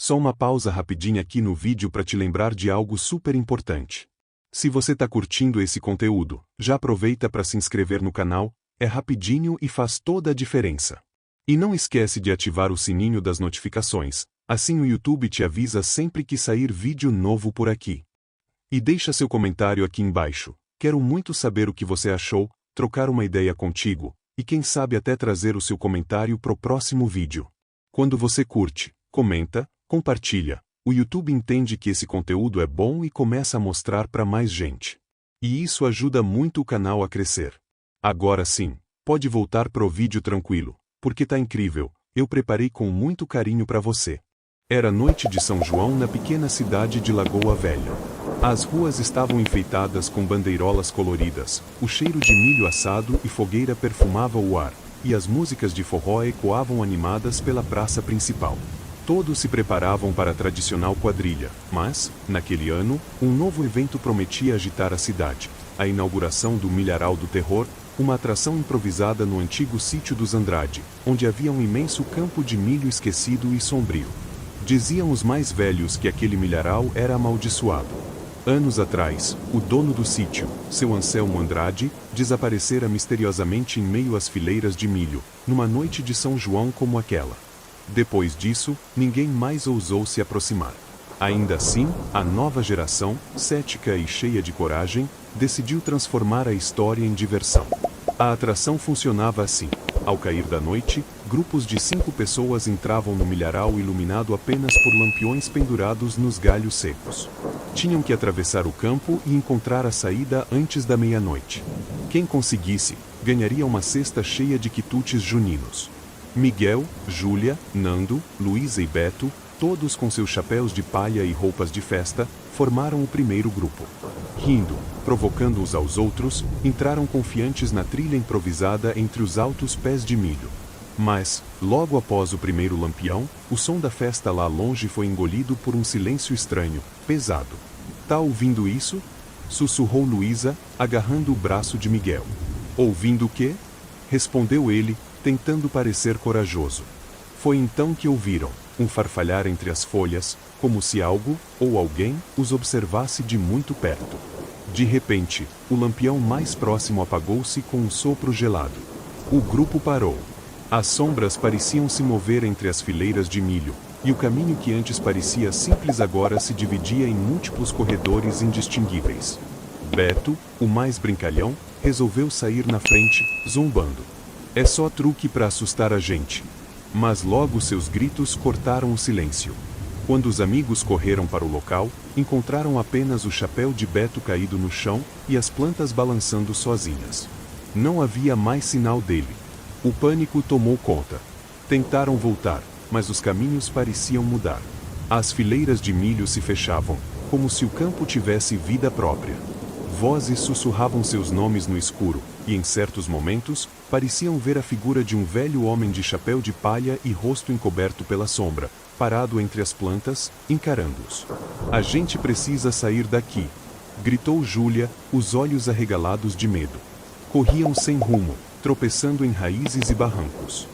Só uma pausa rapidinha aqui no vídeo para te lembrar de algo super importante. Se você tá curtindo esse conteúdo, já aproveita para se inscrever no canal, é rapidinho e faz toda a diferença. E não esquece de ativar o sininho das notificações, assim o YouTube te avisa sempre que sair vídeo novo por aqui. E deixa seu comentário aqui embaixo, quero muito saber o que você achou, trocar uma ideia contigo, e quem sabe até trazer o seu comentário pro próximo vídeo. Quando você curte, comenta, compartilha, o YouTube entende que esse conteúdo é bom e começa a mostrar para mais gente. E isso ajuda muito o canal a crescer. Agora sim, pode voltar pro vídeo tranquilo, porque tá incrível, eu preparei com muito carinho para você. Era noite de São João na pequena cidade de Lagoa Velha. As ruas estavam enfeitadas com bandeirolas coloridas, o cheiro de milho assado e fogueira perfumava o ar, e as músicas de forró ecoavam animadas pela praça principal. Todos se preparavam para a tradicional quadrilha, mas, naquele ano, um novo evento prometia agitar a cidade: a inauguração do Milharal do Terror, uma atração improvisada no antigo sítio dos Andrade, onde havia um imenso campo de milho esquecido e sombrio. Diziam os mais velhos que aquele milharal era amaldiçoado. Anos atrás, o dono do sítio, seu Anselmo Andrade, desaparecera misteriosamente em meio às fileiras de milho, numa noite de São João como aquela. Depois disso, ninguém mais ousou se aproximar. Ainda assim, a nova geração, cética e cheia de coragem, decidiu transformar a história em diversão. A atração funcionava assim. Ao cair da noite, grupos de 5 pessoas entravam no milharal iluminado apenas por lampiões pendurados nos galhos secos. Tinham que atravessar o campo e encontrar a saída antes da meia-noite. Quem conseguisse, ganharia uma cesta cheia de quitutes juninos. Miguel, Júlia, Nando, Luísa e Beto, todos com seus chapéus de palha e roupas de festa, formaram o primeiro grupo. Rindo, provocando uns aos outros, entraram confiantes na trilha improvisada entre os altos pés de milho. Mas, logo após o primeiro lampião, o som da festa lá longe foi engolido por um silêncio estranho, pesado. Tá ouvindo isso? Sussurrou Luísa, agarrando o braço de Miguel. Ouvindo o quê? Respondeu ele, tentando parecer corajoso. Foi então que ouviram um farfalhar entre as folhas, como se algo, ou alguém, os observasse de muito perto. De repente, o lampião mais próximo apagou-se com um sopro gelado. O grupo parou. As sombras pareciam se mover entre as fileiras de milho, e o caminho que antes parecia simples agora se dividia em múltiplos corredores indistinguíveis. Beto, o mais brincalhão, resolveu sair na frente, zombando. É só truque para assustar a gente. Mas logo seus gritos cortaram o silêncio. Quando os amigos correram para o local, encontraram apenas o chapéu de Beto caído no chão e as plantas balançando sozinhas. Não havia mais sinal dele. O pânico tomou conta. Tentaram voltar, mas os caminhos pareciam mudar. As fileiras de milho se fechavam, como se o campo tivesse vida própria. Vozes sussurravam seus nomes no escuro, e em certos momentos, pareciam ver a figura de um velho homem de chapéu de palha e rosto encoberto pela sombra, parado entre as plantas, encarando-os. A gente precisa sair daqui, gritou Júlia, os olhos arregalados de medo. Corriam sem rumo, tropeçando em raízes e barrancos.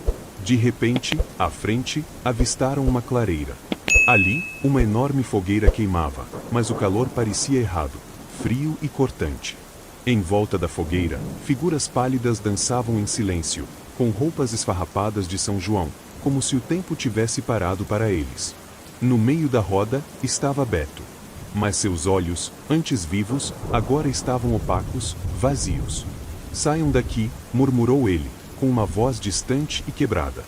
De repente, à frente, avistaram uma clareira. Ali, uma enorme fogueira queimava, mas o calor parecia errado, frio e cortante. Em volta da fogueira, figuras pálidas dançavam em silêncio, com roupas esfarrapadas de São João, como se o tempo tivesse parado para eles. No meio da roda, estava Beto. Mas seus olhos, antes vivos, agora estavam opacos, vazios. Saiam daqui, murmurou ele, com uma voz distante e quebrada.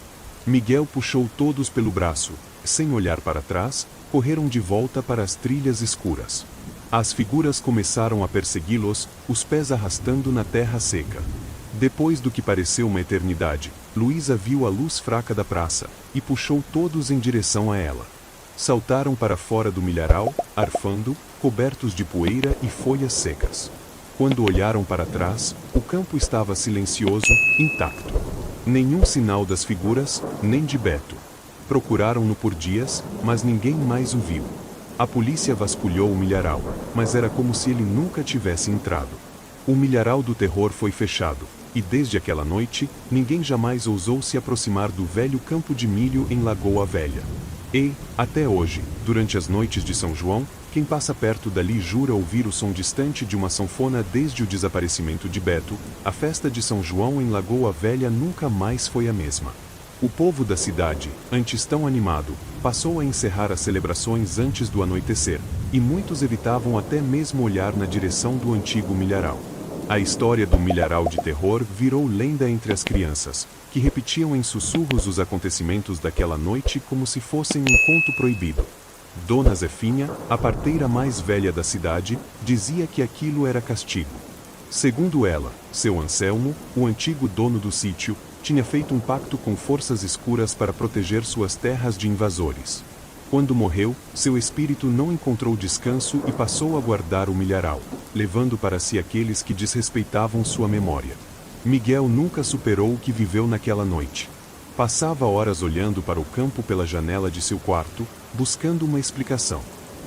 Miguel puxou todos pelo braço, sem olhar para trás, correram de volta para as trilhas escuras. As figuras começaram a persegui-los, os pés arrastando na terra seca. Depois do que pareceu uma eternidade, Luísa viu a luz fraca da praça, e puxou todos em direção a ela. Saltaram para fora do milharal, arfando, cobertos de poeira e folhas secas. Quando olharam para trás, o campo estava silencioso, intacto. Nenhum sinal das figuras, nem de Beto. Procuraram-no por dias, mas ninguém mais o viu. A polícia vasculhou o milharal, mas era como se ele nunca tivesse entrado. O milharal do terror foi fechado, e desde aquela noite, ninguém jamais ousou se aproximar do velho campo de milho em Lagoa Velha. E, até hoje, durante as noites de São João, quem passa perto dali jura ouvir o som distante de uma sanfona desde o desaparecimento de Beto. A festa de São João em Lagoa Velha nunca mais foi a mesma. O povo da cidade, antes tão animado, passou a encerrar as celebrações antes do anoitecer, e muitos evitavam até mesmo olhar na direção do antigo milharal. A história do milharal de terror virou lenda entre as crianças, que repetiam em sussurros os acontecimentos daquela noite como se fossem um conto proibido. Dona Zefinha, a parteira mais velha da cidade, dizia que aquilo era castigo. Segundo ela, seu Anselmo, o antigo dono do sítio, tinha feito um pacto com forças escuras para proteger suas terras de invasores. Quando morreu, seu espírito não encontrou descanso e passou a guardar o milharal, levando para si aqueles que desrespeitavam sua memória. Miguel nunca superou o que viveu naquela noite. Passava horas olhando para o campo pela janela de seu quarto, buscando uma explicação.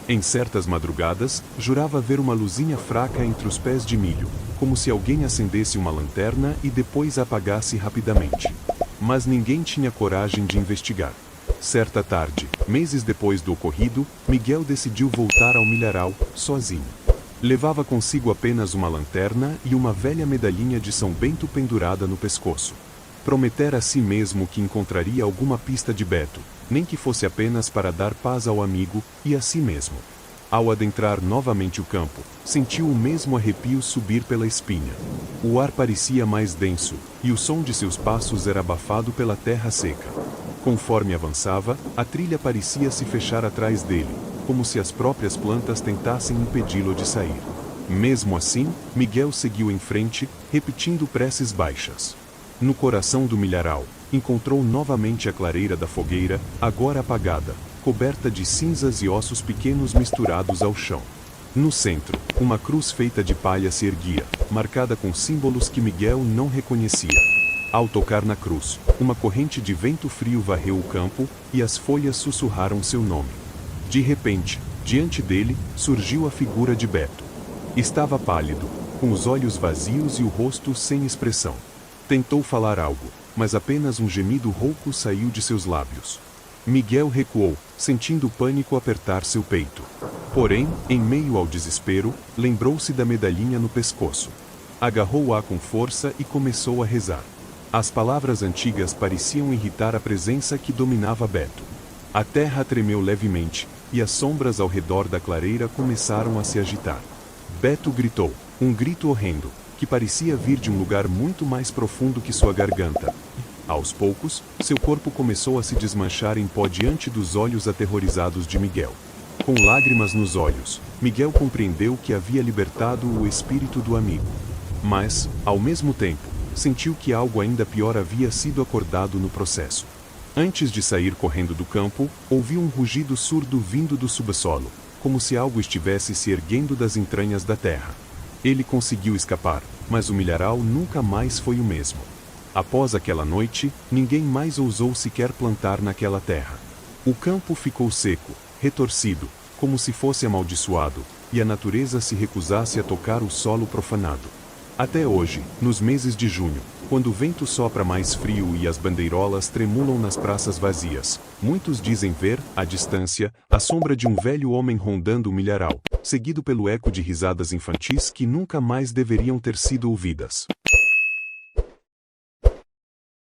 Em certas madrugadas, jurava ver uma luzinha fraca entre os pés de milho, como se alguém acendesse uma lanterna e depois a apagasse rapidamente. Mas ninguém tinha coragem de investigar. Certa tarde, meses depois do ocorrido, Miguel decidiu voltar ao milharal, sozinho. Levava consigo apenas uma lanterna e uma velha medalhinha de São Bento pendurada no pescoço. Prometera a si mesmo que encontraria alguma pista de Beto, nem que fosse apenas para dar paz ao amigo e a si mesmo. Ao adentrar novamente o campo, sentiu o mesmo arrepio subir pela espinha. O ar parecia mais denso, e o som de seus passos era abafado pela terra seca. Conforme avançava, a trilha parecia se fechar atrás dele, como se as próprias plantas tentassem impedi-lo de sair. Mesmo assim, Miguel seguiu em frente, repetindo preces baixas. No coração do milharal, encontrou novamente a clareira da fogueira, agora apagada, coberta de cinzas e ossos pequenos misturados ao chão. No centro, uma cruz feita de palha se erguia, marcada com símbolos que Miguel não reconhecia. Ao tocar na cruz, uma corrente de vento frio varreu o campo, e as folhas sussurraram seu nome. De repente, diante dele, surgiu a figura de Beto. Estava pálido, com os olhos vazios e o rosto sem expressão. Tentou falar algo, mas apenas um gemido rouco saiu de seus lábios. Miguel recuou, sentindo o pânico apertar seu peito. Porém, em meio ao desespero, lembrou-se da medalhinha no pescoço. Agarrou-a com força e começou a rezar. As palavras antigas pareciam irritar a presença que dominava Beto. A terra tremeu levemente, e as sombras ao redor da clareira começaram a se agitar. Beto gritou, um grito horrendo, que parecia vir de um lugar muito mais profundo que sua garganta. Aos poucos, seu corpo começou a se desmanchar em pó diante dos olhos aterrorizados de Miguel. Com lágrimas nos olhos, Miguel compreendeu que havia libertado o espírito do amigo. Mas, ao mesmo tempo, sentiu que algo ainda pior havia sido acordado no processo. Antes de sair correndo do campo, ouviu um rugido surdo vindo do subsolo, como se algo estivesse se erguendo das entranhas da terra. Ele conseguiu escapar, mas o milharal nunca mais foi o mesmo. Após aquela noite, ninguém mais ousou sequer plantar naquela terra. O campo ficou seco, retorcido, como se fosse amaldiçoado, e a natureza se recusasse a tocar o solo profanado. Até hoje, nos meses de junho, quando o vento sopra mais frio e as bandeirolas tremulam nas praças vazias, muitos dizem ver, à distância, a sombra de um velho homem rondando o milharal, seguido pelo eco de risadas infantis que nunca mais deveriam ter sido ouvidas.